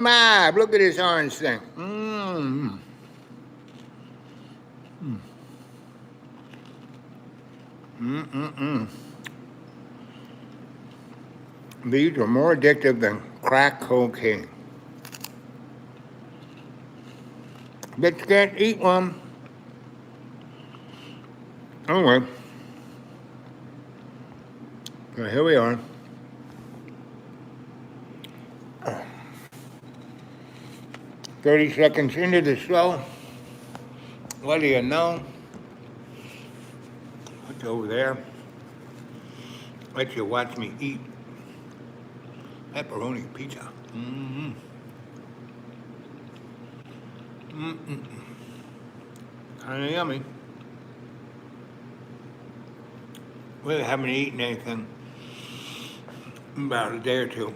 Bob, look at this orange thing. Mmm. Mm-mm-mm. These are more addictive than crack cocaine. But you can't eat one. Anyway, so here we are. 30 seconds into the show. What do you know? What's over there? Let you watch me eat pepperoni pizza. Mm-hmm. Mm-mm. Kind of yummy. Really haven't eaten anything in about a day or two.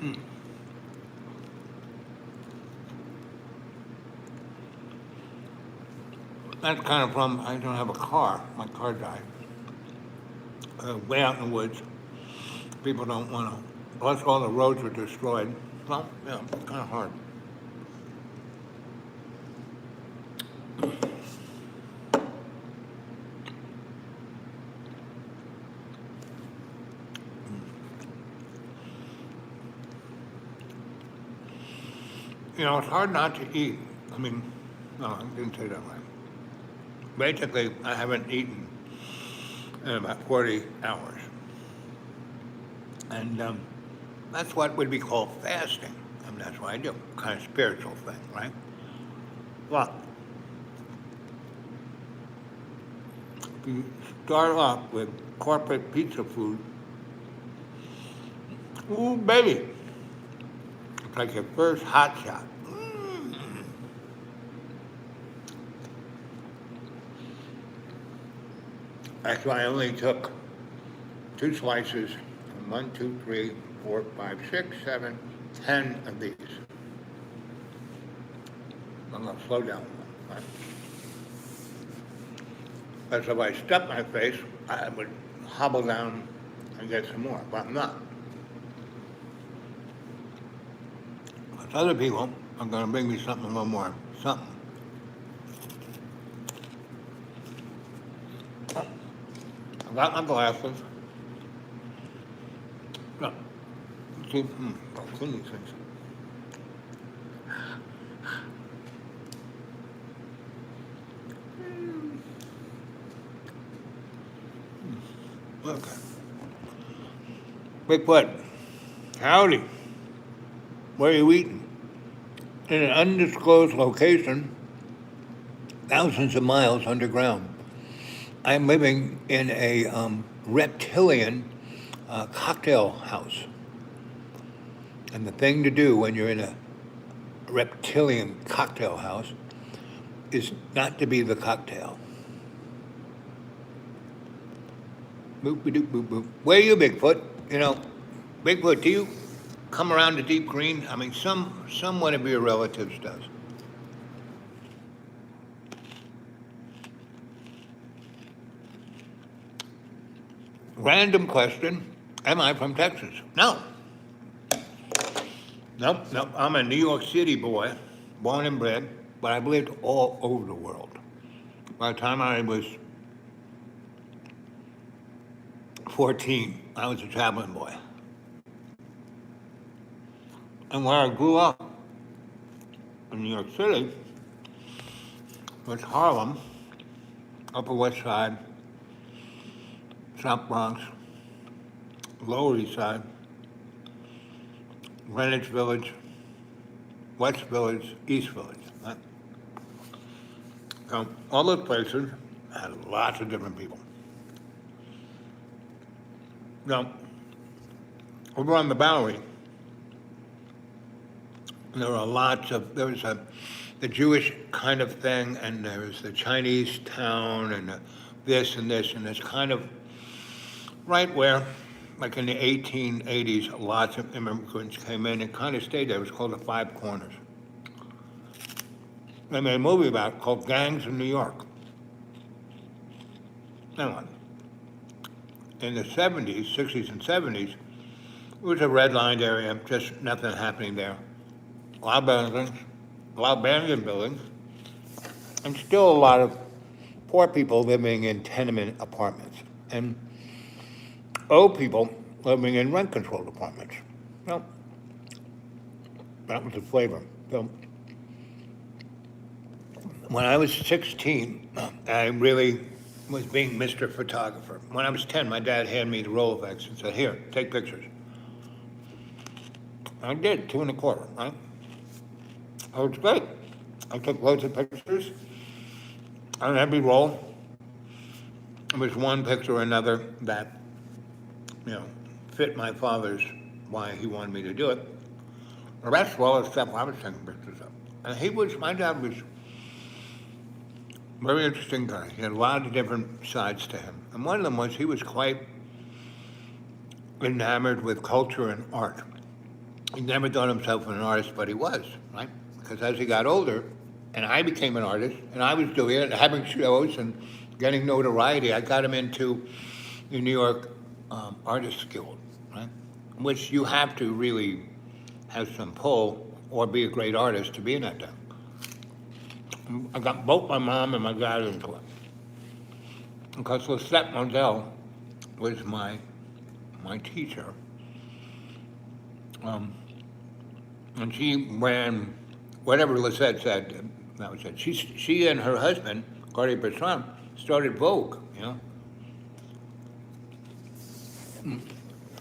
Mm. That's kind of problem. I don't have a car. My car died. Way out in the woods. People don't want to. Plus, all the roads were destroyed. Well, yeah, it's kind of hard. You know, it's hard not to eat. I mean, no, I didn't say that right. Basically, I haven't eaten in about 40 hours. And that's what would be called fasting. I mean, that's what I do. Kind of spiritual thing, right? Well, if you start off with corporate pizza food, ooh, baby, it's like your first hot shot. That's why I only took 2 slices from 1, 2, 3, 4, 5, 6, 7, 10 of these. I'm going to slow down. Right? Because if I stuck my face, I would hobble down and get some more, but I'm not. But other people are going to bring me something a little more, something. I got my glasses. No. See, I've seen these things. Okay. Bigfoot, howdy. Where are you eating? In an undisclosed location, thousands of miles underground. I'm living in a reptilian cocktail house. And the thing to do when you're in a reptilian cocktail house is not to be the cocktail. Boop, boop, boop, boop. Where are you, Bigfoot? You know, Bigfoot, do you come around to Deep Green? I mean, some one of your relatives does. Random question, am I from Texas? No. Nope. I'm a New York City boy, born and bred, but I've lived all over the world. By the time I was 14, I was a traveling boy. And where I grew up in New York City was Harlem, Upper West Side, South Bronx, Lower East Side, Greenwich Village, West Village, East Village. Right? So all those places had lots of different people. Now, over on the Bowery, there were there was the Jewish kind of thing, and there was the Chinese town, and this and this, and it's kind of right where, like in the 1880s, lots of immigrants came in and kind of stayed there. It was called the Five Corners. They made a movie about it called Gangs in New York. Anyway, in the 70s, 60s and 70s, It was a red-lined area, just nothing happening there. A lot of buildings, a lot of abandoned buildings, and still a lot of poor people living in tenement apartments, and old people living in rent-controlled apartments. Well, that was the flavor. So when I was 16, I really was being Mr. Photographer. When I was 10, my dad handed me the Rolodex and said, here, take pictures. I did, 2.25, right? It was great. I took loads of pictures on every roll. There was one picture or another that, fit my father's, why he wanted me to do it. The rest of all the stuff I was taking pictures of. And my dad was a very interesting guy. He had a lot of different sides to him. And one of them was he was quite enamored with culture and art. He never thought himself an artist, but he was, right? Because as he got older, and I became an artist, and I was doing it, having shows and getting notoriety, I got him into the New York Artists Guild, right? Which you have to really have some pull or be a great artist to be in that thing. I got both my mom and my dad into it. Because Lisette Mondell was my teacher. And she ran whatever Lisette said, that was it. She and her husband, Cartier Bresson, started Vogue,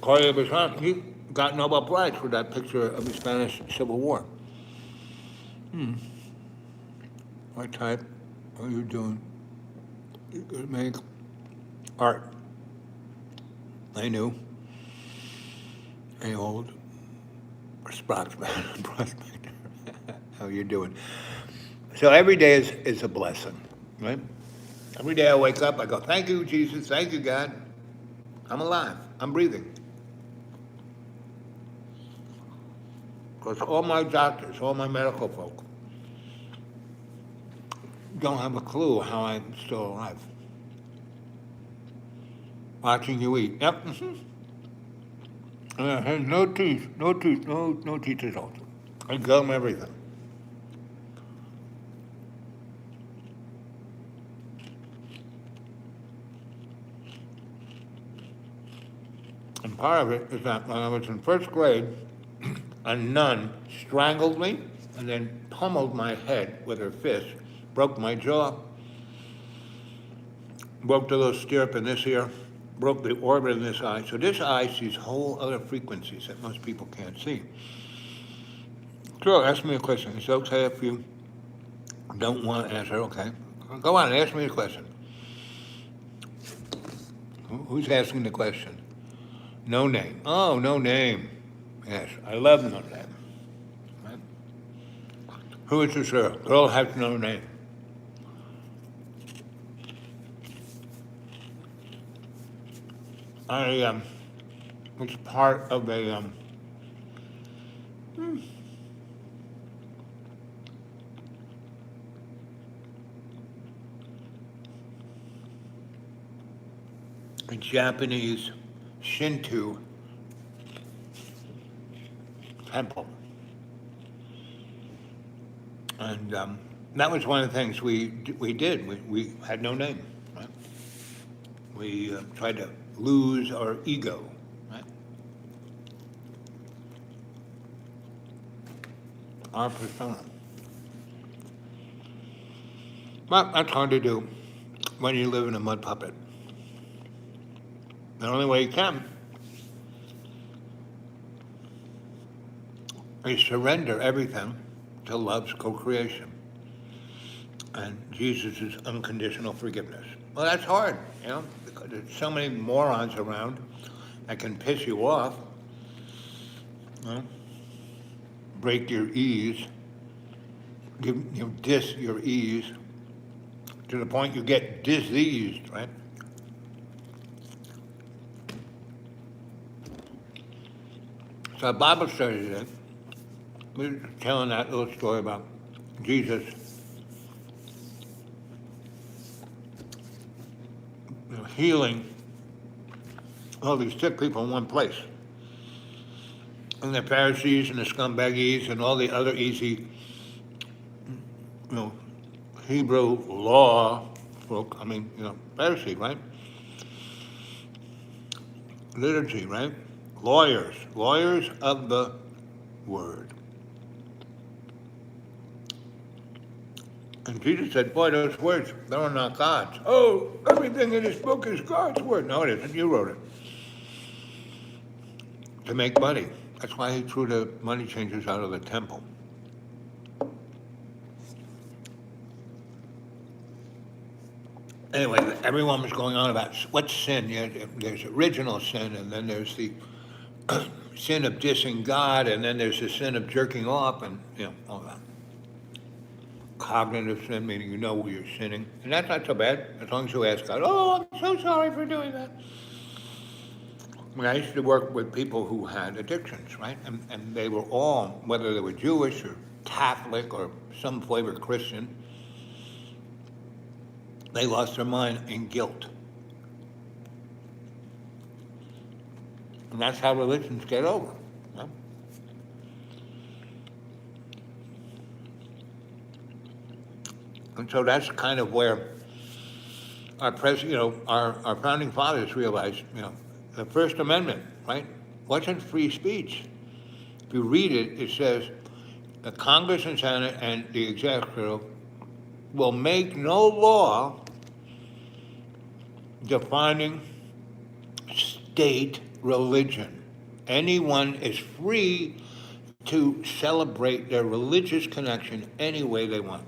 Cartier Bresson, he got Nobel Prize for that picture of the Spanish Civil War. What type are you doing? You could make art. I knew. Hey, old prospector. How you doing? So every day is a blessing, right? Every day I wake up, I go, thank you, Jesus, thank you, God. I'm alive, I'm breathing. Because all my doctors, all my medical folk don't have a clue how I'm still alive. Watching you eat, yep. No teeth, no teeth at all. I gum everything. And part of it is that when I was in first grade, a nun strangled me and then pummeled my head with her fist, broke my jaw, broke the little stirrup in this ear, broke the orbit in this eye. So this eye sees whole other frequencies that most people can't see. Sure, ask me a question. It's okay if you don't want to answer, okay. Go on, ask me a question. Who's asking the question? No name. Oh, no name. Yes, I love no name. Right? Who is this girl? Girl has no name. I was part of a Japanese Shinto temple. And that was one of the things we did. We had no name, right? We tried to lose our ego, right? Our persona. But that's hard to do when you live in a mud puppet. The only way you can is surrender everything to love's co-creation and Jesus' unconditional forgiveness. Well, that's hard, because there's so many morons around that can piss you off, break your ease, diss your ease, to the point you get diseased, right? So Bible study today, we're telling that little story about Jesus healing all these sick people in one place. And the Pharisees and the scumbaggies and all the other easy, you know, Hebrew law folk, I mean, Pharisee, right? Liturgy, right? Lawyers of the word. And Jesus said, boy, those words, they're not God's. Oh, everything in this book is God's word. No, it isn't. You wrote it. To make money. That's why he threw the money changers out of the temple. Anyway, everyone was going on about what's sin. There's original sin, and then there's the sin of dissing God, and then there's the sin of jerking off, and all that. Cognitive sin, meaning you know you're sinning, and that's not so bad as long as you ask God. Oh, I'm so sorry for doing that. I used to work with people who had addictions, right? And they were all, whether they were Jewish or Catholic or some flavor Christian, they lost their mind in guilt. And that's how religions get over. Yeah? And so that's kind of where our our founding fathers realized, the First Amendment, right, wasn't free speech. If you read it, it says the Congress and Senate and the executive will make no law defining state religion. Anyone is free to celebrate their religious connection any way they want.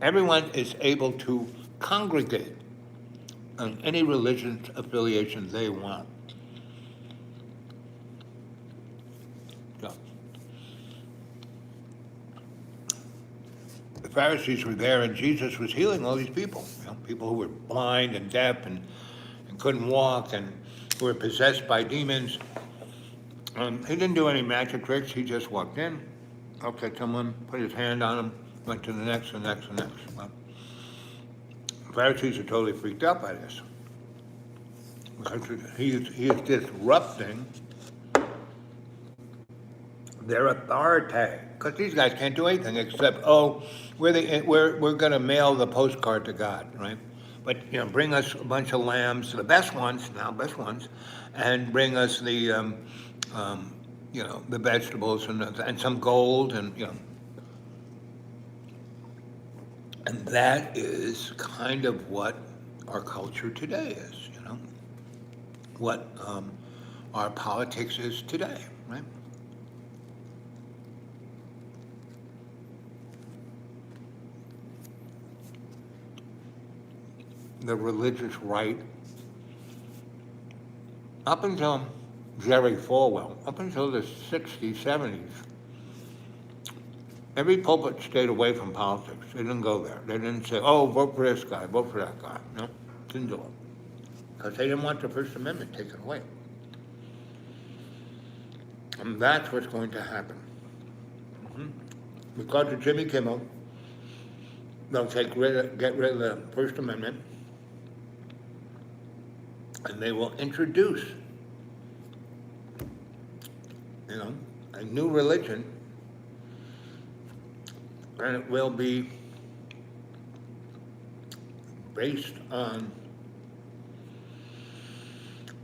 Everyone is able to congregate on any religious affiliation they want. So, the Pharisees were there, and Jesus was healing all these people. People who were blind and deaf and couldn't walk and who were possessed by demons. He didn't do any magic tricks. He just walked in, looked at someone, put his hand on them, went to the next, and next, and next. Well, the Pharisees are totally freaked out by this. Because he is disrupting their authority. Because these guys can't do anything except, we're going to mail the postcard to God, right? But bring us a bunch of lambs, the best ones, and bring us the the vegetables and some gold and and that is kind of what our culture today is, what our politics is today, right? The religious right, up until Jerry Falwell, up until the 60s, 70s, every pulpit stayed away from politics. They didn't go there. They didn't say, oh, vote for this guy, vote for that guy. No, didn't do it. Because they didn't want the First Amendment taken away. And that's what's going to happen. Because of Jimmy Kimmel, they'll get rid of the First Amendment, and they will introduce, a new religion, and it will be based on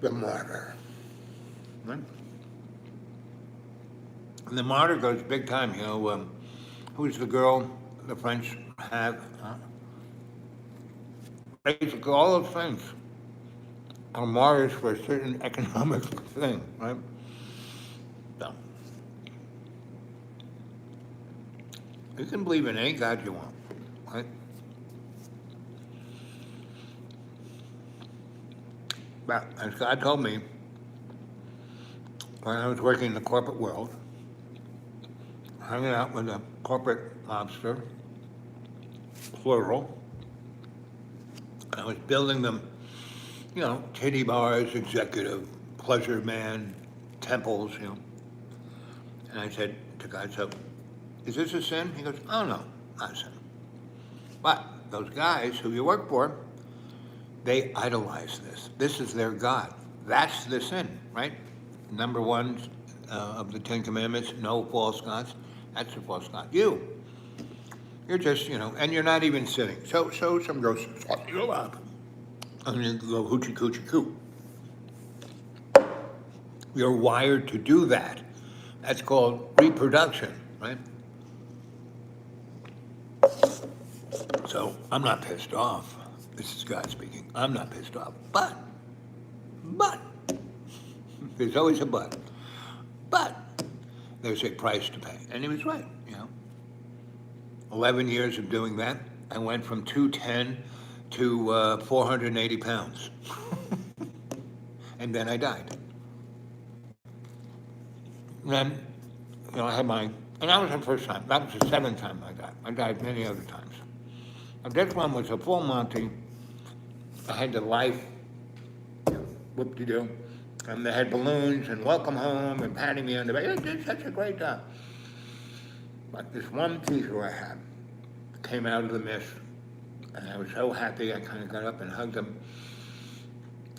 the martyr. Right? And the martyr goes big time, who's the girl the French have? Basically, all those things are martyrs for a certain economic thing, right? So, you can believe in any God you want, right? But as God told me, when I was working in the corporate world, hanging out with a corporate lobster, plural, I was building them, titty bars, executive, pleasure man, temples, And I said to God, so, is this a sin? He goes, oh no, not a sin. But those guys who you work for, they idolize this. This is their God. That's the sin, right? Number one of the Ten Commandments, no false gods. That's the false god. You're just, and you're not even sitting. So some girls fuck you up. And you go hoochie coochie coo. You're wired to do that. That's called reproduction, right? So I'm not pissed off. This is God speaking. I'm not pissed off. But, there's always a but. But, there's a price to pay. And he was right, 11 years of doing that, I went from 210 to 480 pounds. And then I died. And then, I had and that was the first time. That was the seventh time I died. I died many other times. And this one was a full Monty. I had the life, whoop-de-doo. And they had balloons and welcome home and patting me on the back. You did such a great job. But this one teacher I had came out of the mist, and I was so happy. I kind of got up and hugged him.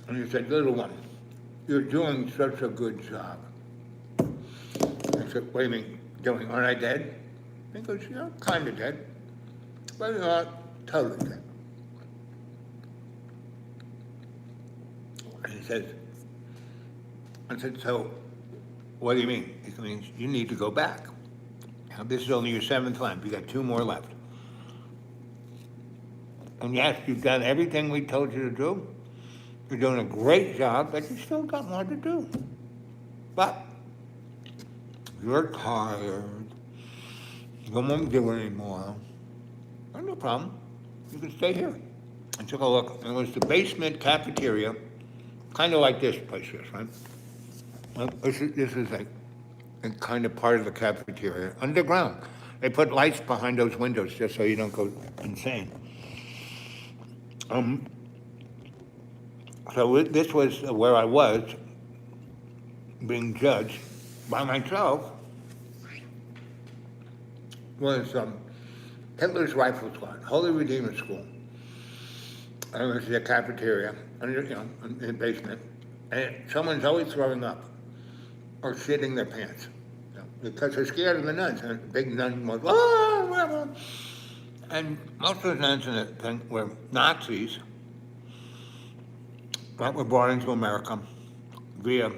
And he said, "Little one, you're doing such a good job." I said, "What do you mean, doing? Aren't I dead?" He goes, "You're kind of dead, but you're not totally dead." And he says, I said, "So, what do you mean?" He means, "You need to go back. Now, this is only your seventh time. You got 2 more left. And yes, you've done everything we told you to do. You're doing a great job, but you still got more to do. But you're tired. You don't want to do it anymore. Oh, no problem. You can stay here." I took a look. It was the basement cafeteria, kind of like this place is, right? Well, this is a kind of part of the cafeteria, underground. They put lights behind those windows just so you don't go insane. So this was where I was being judged by myself. Was Hitler's Rifle Squad, Holy Redeemer School. And it was the cafeteria, in the basement. And someone's always throwing up or shitting their pants. Because they're scared of the nuns. And the big nun was, "Oh!" And most of the nuns in the thing were Nazis that were brought into America via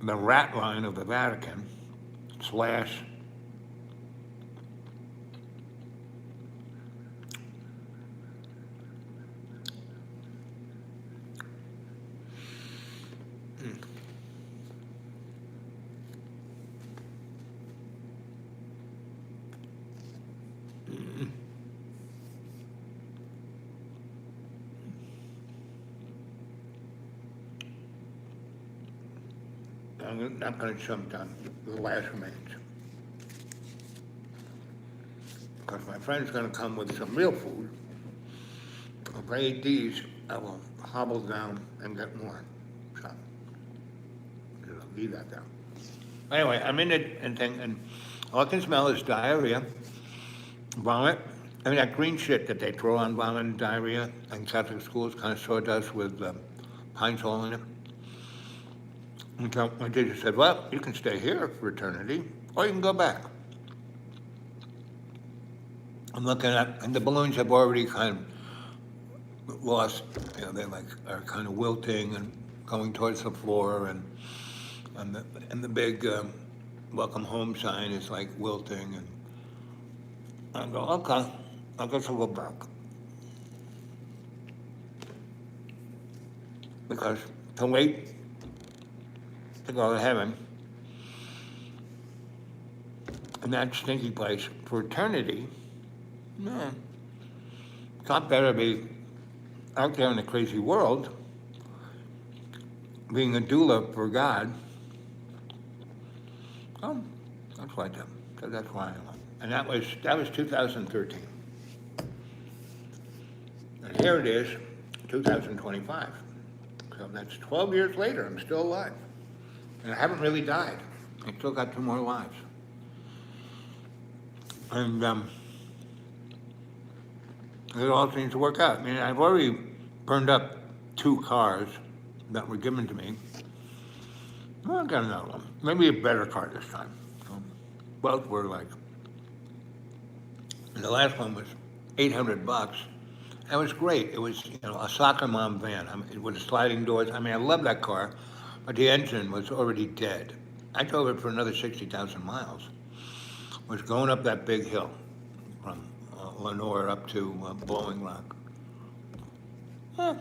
the rat line of the Vatican / I'm not going to jump down the last remains. Because my friend's going to come with some real food. If I eat these, I will hobble down and get more. So, I'll leave that there. Anyway, I'm in it and all I can smell is diarrhea, vomit. I mean, that green shit that they throw on vomit and diarrhea in Catholic schools, kind of sawdust with pine sol in it. And so my teacher said, "Well, you can stay here for eternity, or you can go back." I'm looking at, and the balloons have already kind of lost, they are kind of wilting and going towards the floor, and the big welcome home sign is like wilting, and I go, "Okay, I guess I'll go back." Because to wait to go to heaven in that stinky place for eternity, no. It's not better to be out there in the crazy world, being a doula for God. Oh, that's what I did. So that's why I went. And that was 2013. And here it is, 2025. So that's 12 years later, I'm still alive. And I haven't really died. I still got 2 more lives. And it all seems to work out. I mean, I've already burned up 2 cars that were given to me. Well, I got another one. Maybe a better car this time. So both were like, and the last one was $800. That was great. It was, a soccer mom van. With the sliding doors. I mean, I love that car, but the engine was already dead. I drove it for another 60,000 miles. Was going up that big hill from Lenore up to Blowing Rock. Huh.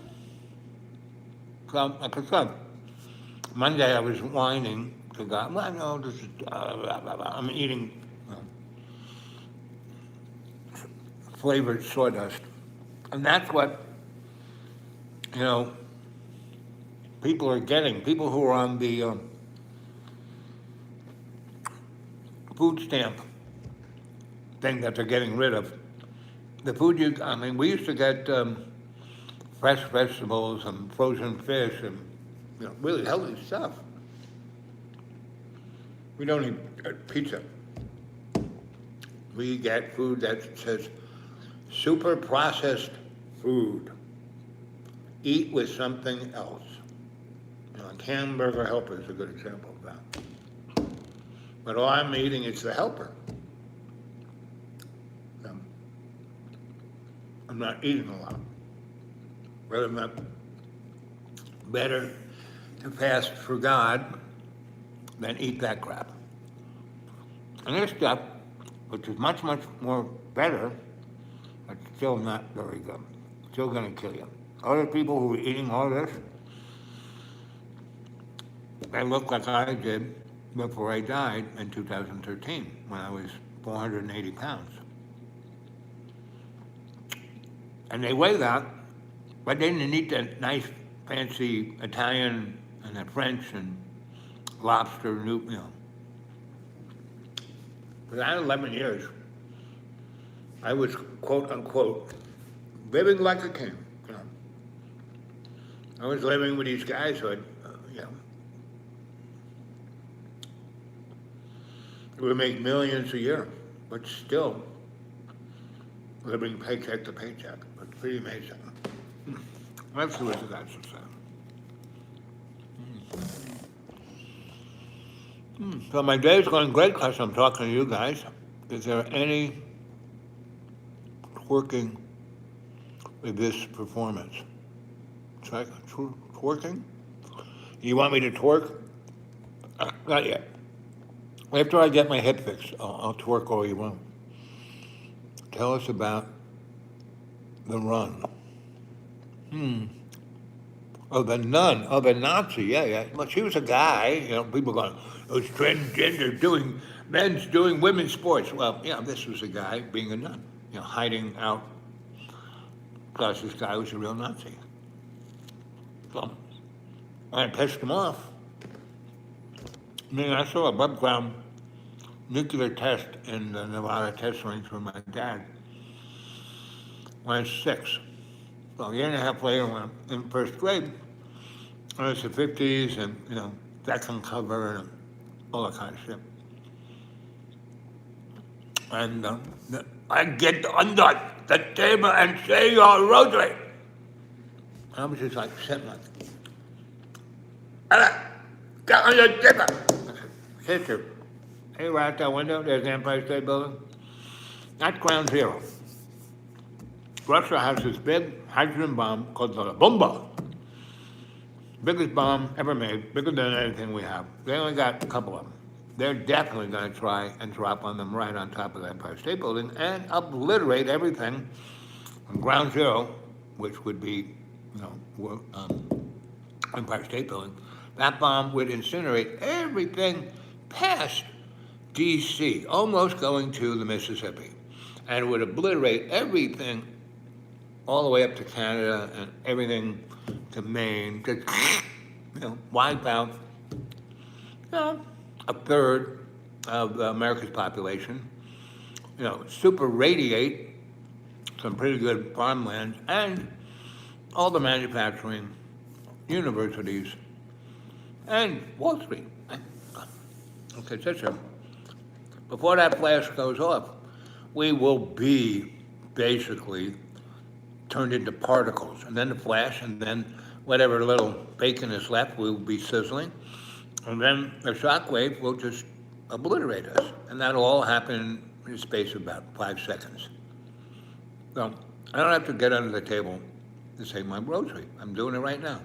So, like I said, Monday I was whining to God. Well, no, this is, I'm eating flavored sawdust. And that's what, people are getting. People who are on the food stamp thing that they're getting rid of. The food we used to get fresh vegetables and frozen fish and, really healthy stuff. We don't eat pizza. We get food that says super processed food. Eat with something else. Like Hamburger Helper is a good example of that. But all I'm eating is the helper. I'm not eating a lot. Better to fast for God than eat that crap. And this stuff, which is much, much more better, but still not very good. Still going to kill you. Other people who are eating all this, they look like I did before I died in 2013 when I was 480 pounds. And they weigh that, but they didn't eat that nice, fancy Italian and the French and lobster, For that 11 years, I was, quote unquote, living like a king. I was living with these guys who had, who would make millions a year, but still living paycheck to paycheck. It's pretty amazing. Let's see what the guys have said. So my day's going great because I'm talking to you guys. Is there any twerking with this performance? Twerking? You want me to twerk? Not yet. After I get my head fixed, I'll twerk all you want. Tell us about the run. Oh, the nun. Oh, the Nazi. Yeah. Well, she was a guy. People going, it was transgender men's doing women's sports. Well, this was a guy being a nun, hiding out. Plus, this guy was a real Nazi. So, I pissed him off. I saw a above-ground nuclear test in the Nevada test range with my dad when I was 6. So a year and a half later, when I'm in first grade, I was the 50s and, second cover and all that kind of shit. And I get under the table and say your rosary. And I was just like sitting like, get on the table. Sister, hey, right out that window, there's the Empire State Building. That's ground zero. Russia has this big hydrogen bomb called the bomba. Biggest bomb ever made, bigger than anything we have. They only got a couple of them. They're definitely going to try and drop on them right on top of the Empire State Building and obliterate everything from ground zero, which would be, Empire State Building. That bomb would incinerate everything past D.C., almost going to the Mississippi, and it would obliterate everything all the way up to Canada and everything to Maine, just, wipe out, a third of America's population, super radiate some pretty good farmland and all the manufacturing, universities, and Wall Street. Okay, so before that flash goes off, we will be basically turned into particles, and then the flash, and then whatever little bacon is left will be sizzling. And then the shock wave will just obliterate us. And that'll all happen in the space of about 5 seconds. So I don't have to get under the table to say my rosary. I'm doing it right now.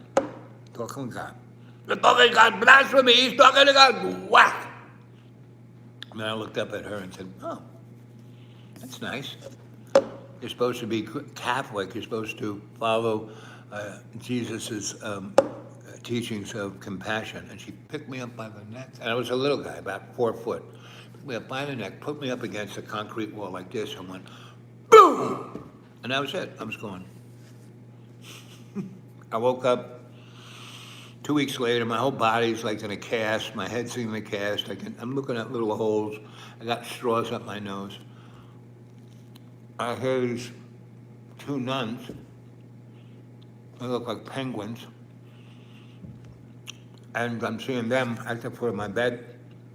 Talking to God. You're talking to God, blasphemy, he's talking to God, whack! And then I looked up at her and said, oh, that's nice. You're supposed to be Catholic. You're supposed to follow Jesus' teachings of compassion. And she picked me up by the neck. And I was a little guy, about 4 foot. Picked me up by the neck, put me up against a concrete wall like this, and went, boom! And that was it. I was gone. I woke up 2 weeks later. My whole body's like in a cast. My head's in a cast. I'm looking at little holes. I got straws up my nose. I hear these 2 nuns. They look like penguins. And I'm seeing them at the foot of my bed.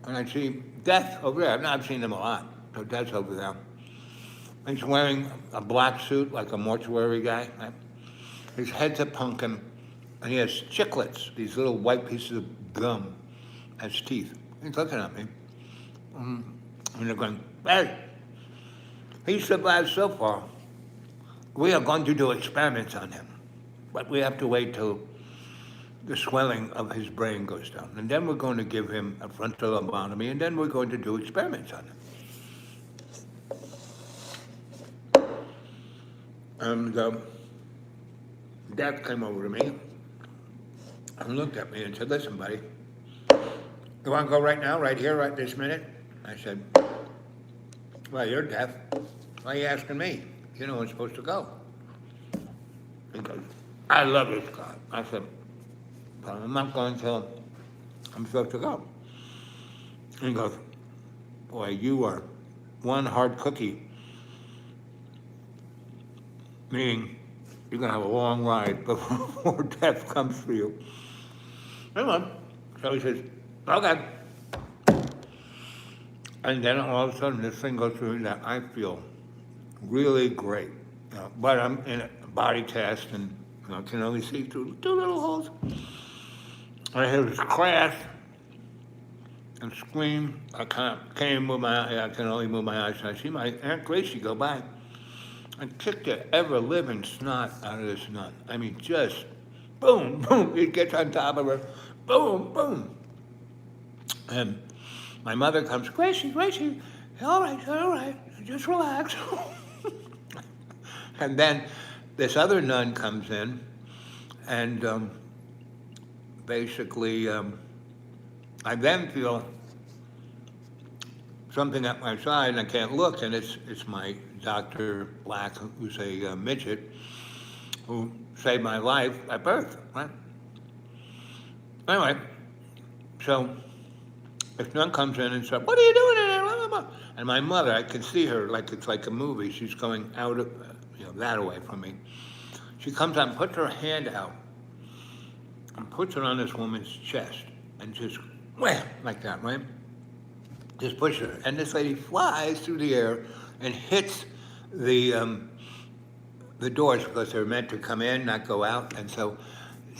And I see Death over there. Now, I've seen them a lot. So Death's over there. He's wearing a black suit like a mortuary guy. Right? His head's a pumpkin. And he has chiclets, these little white pieces of gum as teeth. He's looking at me. And they're going, hey, he survived so far. We are going to do experiments on him. But we have to wait till the swelling of his brain goes down. And then we're going to give him a frontal lobotomy, and then we're going to do experiments on him. And Dad came over to me and looked at me and said, listen, buddy, you want to go right now, right here, right this minute? I said, well, you're deaf. Why are you asking me? You know I'm supposed to go. He goes, I love this God. I said, but I'm not going till I'm supposed to go. And he goes, boy, you are one hard cookie. Meaning, you're going to have a long ride before death comes for you. Anyway, so he says, okay. And then all of a sudden, this thing goes through that I feel really great. But I'm in a body cast and I can only see through 2 little holes. I hear this crash and scream. I can't even move my eye. I can only move my eyes. And I see my Aunt Gracie go by and kick the ever-living snot out of this nun. I mean, just boom, boom. It gets on top of her. Boom, boom. And my mother comes, Gracie, all right, just relax. And then this other nun comes in, and basically, I then feel something at my side, and I can't look, and it's my Dr. Black, who's a midget, who saved my life at birth, right? Anyway, so this nun comes in and says, what are you doing in there? Blah, blah, blah. And my mother, I can see her like it's like a movie. She's going out of, that away from me. She comes out and puts her hand out and puts it on this woman's chest and just wham, like that, right? Just push her. And this lady flies through the air and hits the doors because they're meant to come in, not go out. And so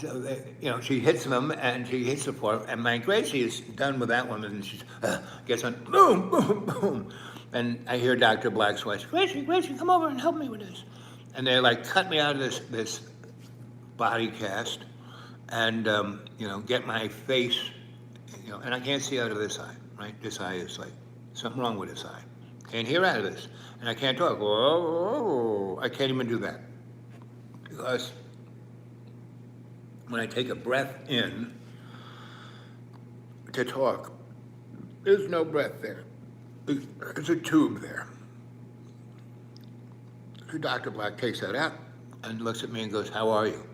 they, she hits them and she hits the floor. And my Gracie is done with that one and she gets on, boom, boom, boom. And I hear Dr. Black's voice, Gracie, come over and help me with this. And they like cut me out of this body cast and, get my face, and I can't see out of this eye, right? This eye is like, something wrong with this eye. Can't hear out of this. And I can't talk. Whoa, I can't even do that. Because when I take a breath in to talk, there's no breath there. There's a tube there. So Dr. Black takes that out and looks at me and goes, how are you?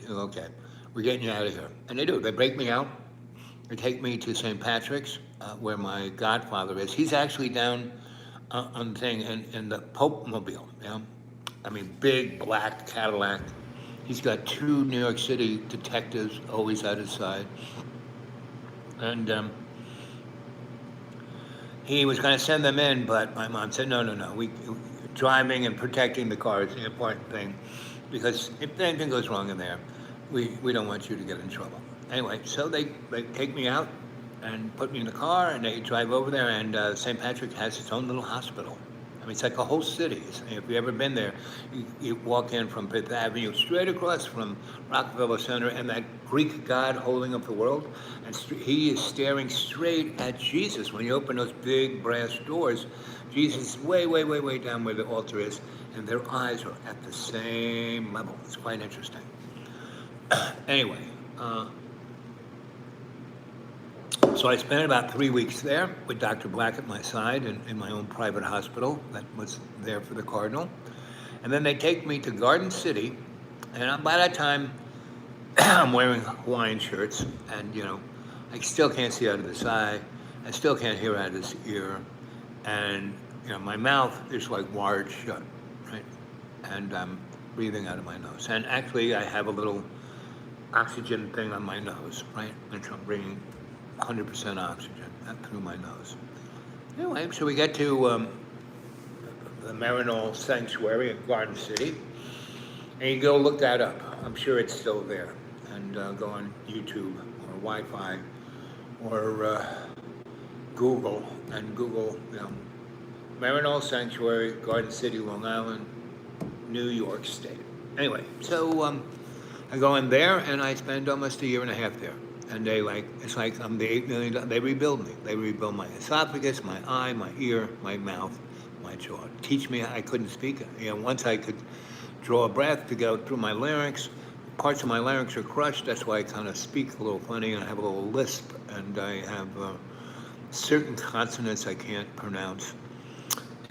Okay, we're getting you out of here. And they do. They break me out. They take me to St. Patrick's, where my godfather is. He's actually down on the thing in the Pope Mobile. I mean, big black Cadillac. He's got 2 New York City detectives always at his side. And he was going to send them in, but my mom said, no. Driving and protecting the car is the important thing. because if anything goes wrong in there, we don't want you to get in trouble. Anyway, so they take me out and put me in the car, and they drive over there, and St. Patrick has its own little hospital. I mean, it's like a whole city. If you've ever been there, you walk in from Fifth Avenue, straight across from Rockefeller Center, and that Greek god holding up the world, and he is staring straight at Jesus. When you open those big brass doors, Jesus is way, way, way, way down where the altar is, and their eyes are at the same level. It's quite interesting. Anyway, so I spent about 3 weeks there with Dr. Black at my side in my own private hospital that was there for the Cardinal. And then they take me to Garden City, and by that time, I'm wearing Hawaiian shirts, and I still can't see out of this eye, I still can't hear out of this ear, and my mouth is like wired shut, right? And I'm breathing out of my nose. And actually, I have a little oxygen thing on my nose, right? And so I'm bringing 100% oxygen through my nose. Anyway, so we get to the Maryknoll Sanctuary in Garden City, and you go look that up. I'm sure it's still there. And go on YouTube or Wi-Fi or Google, and Google, Maryknoll Sanctuary, Garden City, Long Island, New York State. Anyway, so I go in there, and I spend almost a year and a half there. And it's like I'm the $8 million, they rebuild me. They rebuild my esophagus, my eye, my ear, my mouth, my jaw. Teach me, I couldn't speak. Once I could draw a breath to go through my larynx. Parts of my larynx are crushed, that's why I kind of speak a little funny, and I have a little lisp, and I have certain consonants I can't pronounce.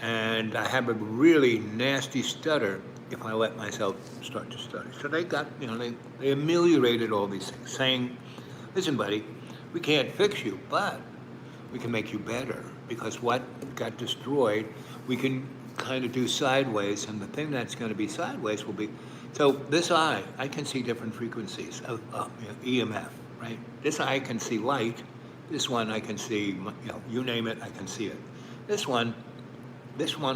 And I have a really nasty stutter if I let myself start to stutter. So they got, they ameliorated all these things, saying, listen, buddy, we can't fix you, but we can make you better, because what got destroyed, we can kind of do sideways, and the thing that's going to be sideways will be, so this eye, I can see different frequencies of EMF, right? This eye can see light, this one I can see, you name it, I can see it. This one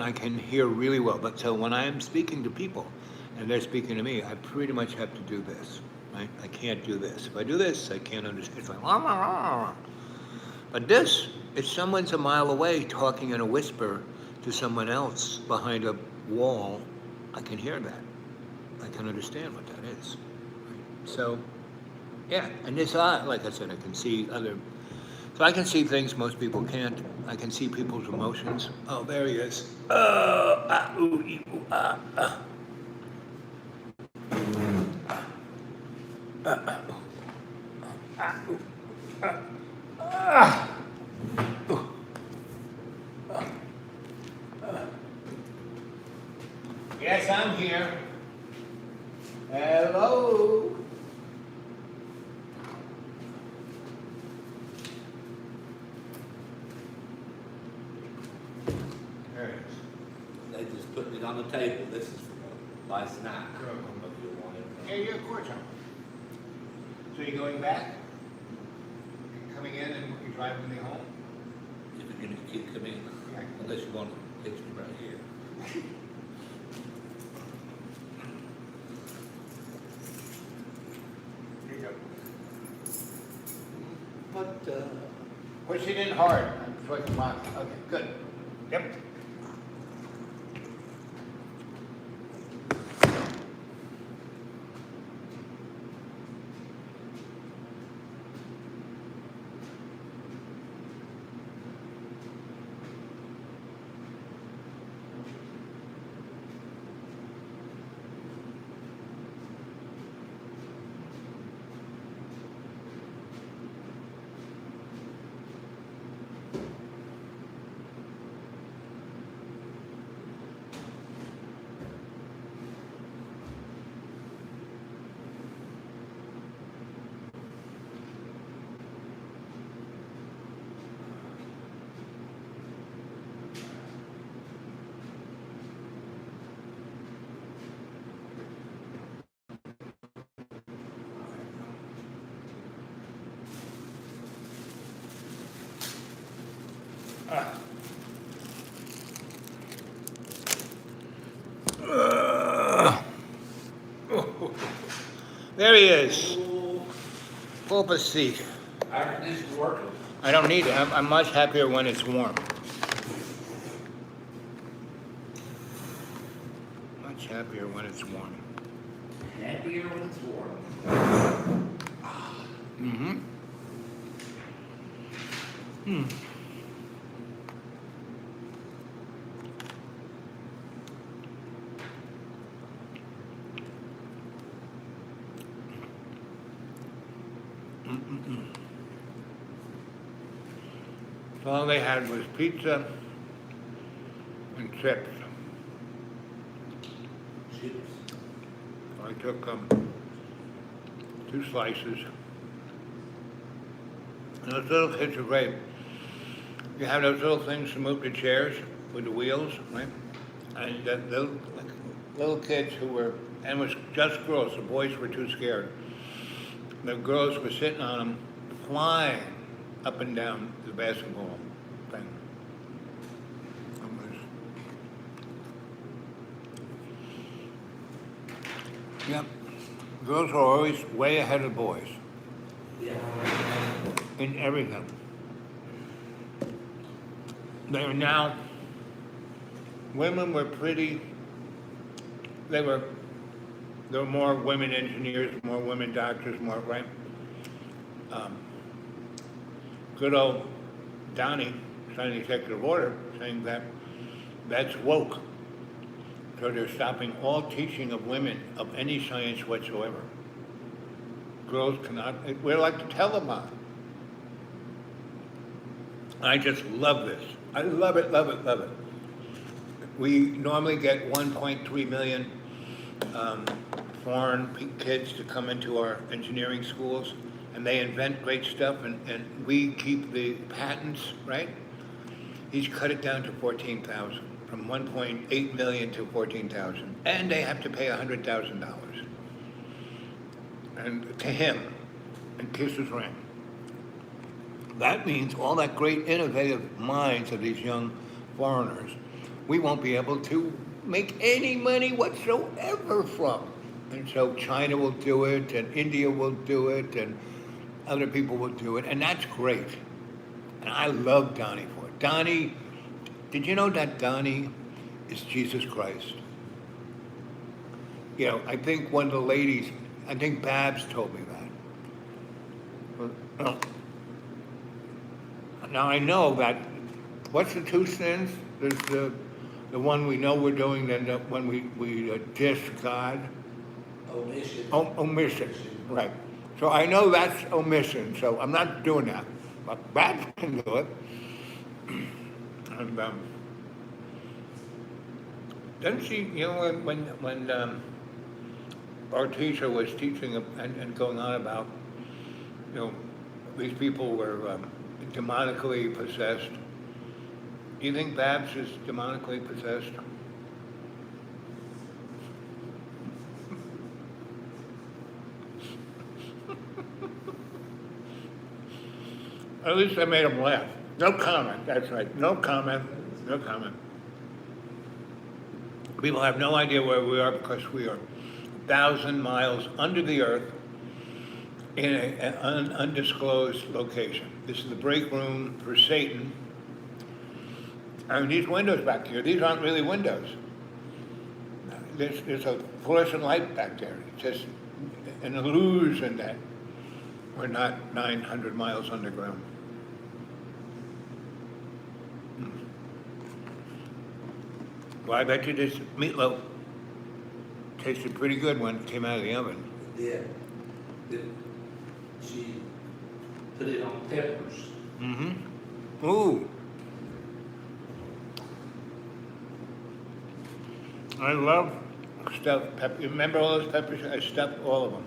I can hear really well, but so when I'm speaking to people, and they're speaking to me, I pretty much have to do this. Right? I can't do this. If I do this, I can't understand. It's like, rah, rah, rah. But this, if someone's a mile away talking in a whisper to someone else behind a wall, I can hear that. I can understand what that is. Right? So, yeah, and this eye, like I said, I can see so I can see things most people can't. I can see people's emotions. Oh, there he is. Ooh, ooh, Yes, I'm here. Hello. There it is. They just put it on the table. This is for my snack. Yeah, of course. So you're going back? You're coming in and you're driving me home? If you're going to keep coming, Yeah. unless you want to pitch me right here. Here you go. But, Push it in hard. I'm pushing the box. Okay, good. Yep. There he is. Oh, Pull up a seat. air conditioner's working. I don't need it. I'm much happier when it's warm. Much happier when it's warm. Happier when it's warm. Mm-hmm. Hmm. Mm-mm-mm. So all they had was pizza and chips. Chips. I took 2 slices. And those little kids are great. You have those little things to move the chairs with the wheels, right? And the little kids who were, and it was just girls, the boys were too scared. The girls were sitting on them, flying up and down the basketball thing. Yep. Girls are always way ahead of boys Yeah. in everything. They are now, women were pretty, there were more women engineers, more women doctors, more, right? Good old Donnie signed an executive order saying that that's woke. So they're stopping all teaching of women of any science whatsoever. Girls cannot, we're like the Taliban. I just love this. I love it, love it, love it. We normally get 1.3 million foreign kids to come into our engineering schools, and they invent great stuff, and we keep the patents, right? He's cut it down to 14,000, from 1.8 million to 14,000, and they have to pay $100,000. And to him, and kiss his ring. That means all that great innovative minds of these young foreigners, we won't be able to make any money whatsoever from. And so China will do it, and India will do it, and other people will do it, and that's great. And I love Donnie for it. Donnie, did you know that Donnie is Jesus Christ? You know, I think one of the ladies, I think Babs told me that. Now I know that, what's the 2 sins? There's the one we know we're doing, then when we diss God. Omission. Omission, right. So I know that's omission, so I'm not doing that. But Babs can do it. And then she, you know, when our teacher was teaching and going on about, you know, these people were demonically possessed. Do you think Babs is demonically possessed? At least I made him laugh. No comment, that's right. No comment, no comment. People have no idea where we are because we are 1,000 miles under the earth in an undisclosed location. This is the break room for Satan. I mean, these windows back here, these aren't really windows. There's a fluorescent light back there. It's just an illusion that we're not 900 miles underground. Well, I bet you this meatloaf tasted pretty good when it came out of the oven. Yeah. She put it on peppers. Mm-hmm. Ooh. I love stuffed pepper. You remember all those peppers? I stuffed all of them.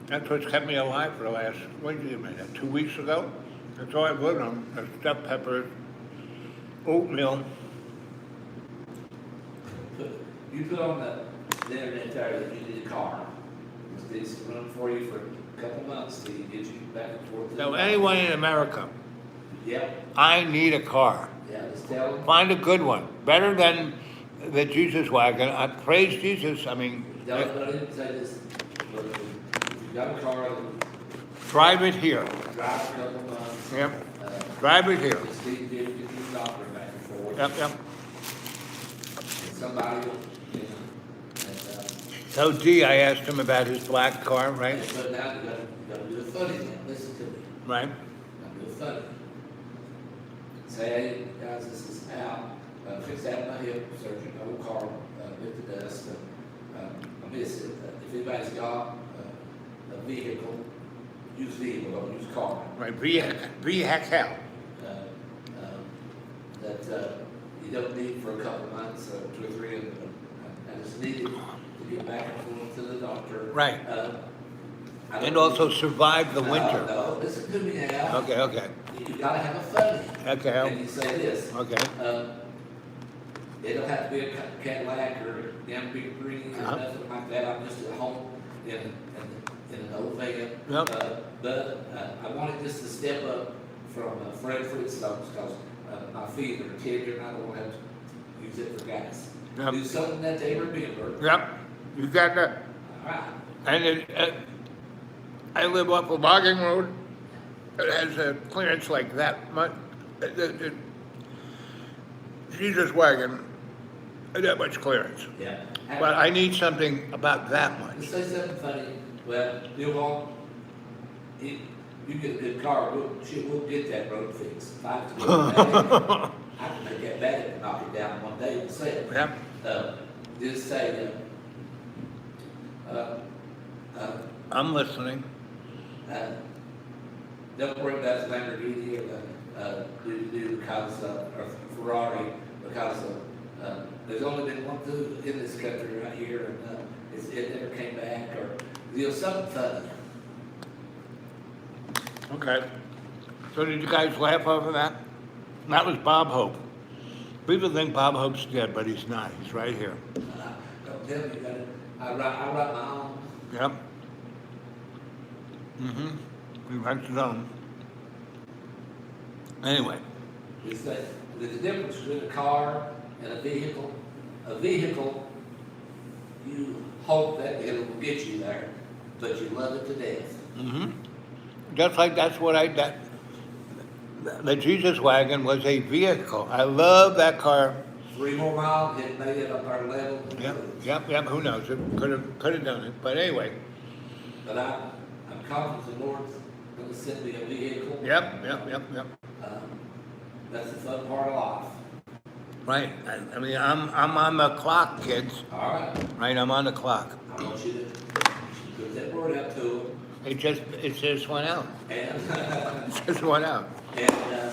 That's what's kept me alive for the last, what did you mean, 2 weeks ago? That's all I've lived on, stuffed peppers, oatmeal. You put on the internet there that you need a car. It's running for you for a couple months till you get you back and forth. So anyone in America, Yep. I need a car. Yeah, just tell them. Find a good one. Better than the Jesus wagon. I praise Jesus. I mean, Don't say this. But if you got a car, then Drive it here. drive a couple months. Yep. Uh, Drive it here. Just need to get to the doctor back and forth. Yep, yep. And somebody will, you know, and, So D, I asked him about his black car, right? but now you gotta do the funny thing, listen to me. Right. I'm real funny. Say, hey, guys, this is Al. Fix out my hip surgery, my old car, with the dust. I miss it. If anybody's got a vehicle, used vehicle, don't use car. Right. Vehicle. That you don't need for a couple of months, 2 or 3, and I just needed to get back and forth to the doctor. Right. I don't And also need- survive the winter. No, listen to me now. Okay. You gotta have a funny. Okay. And you say this. Okay. It don't have to be a Cadillac or damn big green or Uh-huh. nothing like that. I'm just at home in an old van. Yep. But I wanted just to step up from Fred Flintstones because my feet are tender and I don't want to have to use it for gas. Yep. Do something that they remember. Yep. You got that. All right. And I live off a logging road. It has a clearance like that much. Jesus wagon, that much clearance. Yeah. But I need something about that Let's much. say something funny. Well, you want, you get a good car, we'll get that road fixed. If I have to go back, I can make that bad and knock it down one day and say it. Yep. Just say, I'm listening. don't worry about the Lamborghini or the because, or Ferrari, because, there's only been one food in this country right here, and, it never came back, or, you know, something funny. Okay. So did you guys laugh over that? That was Bob Hope. People think Bob Hope's dead, but he's not. He's right here. Don't tell me that, I write my own. Yep. Mm-hmm. He writes his own. Anyway. Is that there's a difference between a car and a vehicle. A vehicle, you hope that it will get you there, but you love it to death. Mm-hmm. Just like that's what the Jesus wagon was a vehicle. I love that car. 3 more miles, it made it up our level. Yep. Who knows? It could have done it. But anyway. But I'm confident the Lord's going to send me a vehicle. Yep. That's the fun part of life. Right. I mean, I'm on the clock, kids. All right. Right. I'm on the clock. I want you to put that word out to them. It just went out. And, It just went out. and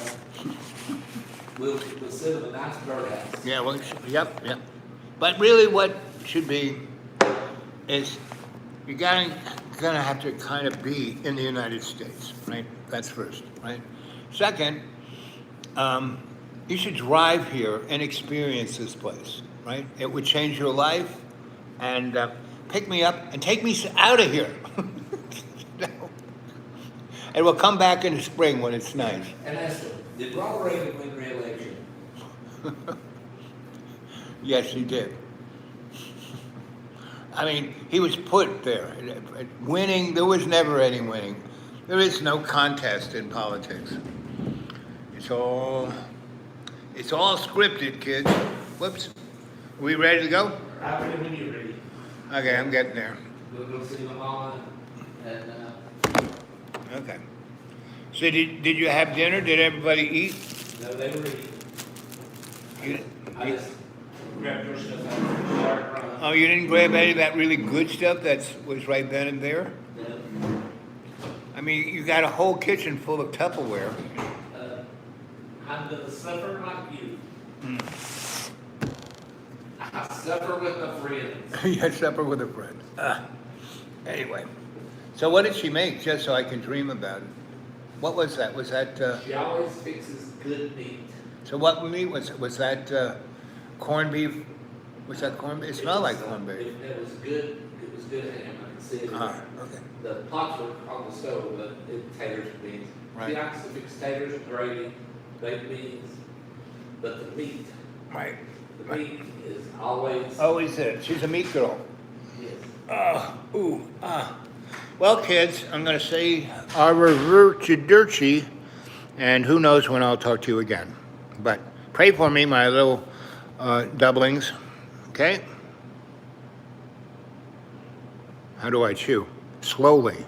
we'll send them a nice birdhouse. Yeah. Well. Yep. But really, what should be is you're gonna have to kind of be in the United States, right? That's first, right? Second, you should drive here and experience this place, right? It would change your life, and pick me up and take me out of here. And we'll come back in the spring when it's nice. And ask them, did Ronald Reagan win re-election? Yes, he did. I mean, he was put there. Winning, there was never any winning. There is no contest in politics. It's all scripted, kids. Whoops. Are we ready to go? I'm ready when you're ready. Okay, I'm getting there. We'll go see my mama and, Okay. So did you have dinner? Did everybody eat? no, they were eating. You, I just grabbed your stuff out of the car. oh, you didn't grab any of that really good stuff that was right then and there? I mean, you got a whole kitchen full of Tupperware. I'm gonna suffer like you. I suffer with my friends. You had supper with a friend. Anyway, so what did she make, just so I can dream about it? What was that? Was that, She always fixes good meat. so what meat was it? Was that corned beef? Was that corned beef? It smelled like corned beef. It was good. It was good ham. I can see it. Okay. The pots were on the stove, but it taters and beans. Right. She likes to fix taters and gravy, baked beans, but the meat, Right. the meat is always. Always it. She's a meat girl. Yes. Ooh, ah. Well, kids, I'm going to say au revoir to Dirty, and who knows when I'll talk to you again. But pray for me, my little doublings, okay? How do I chew? Slowly.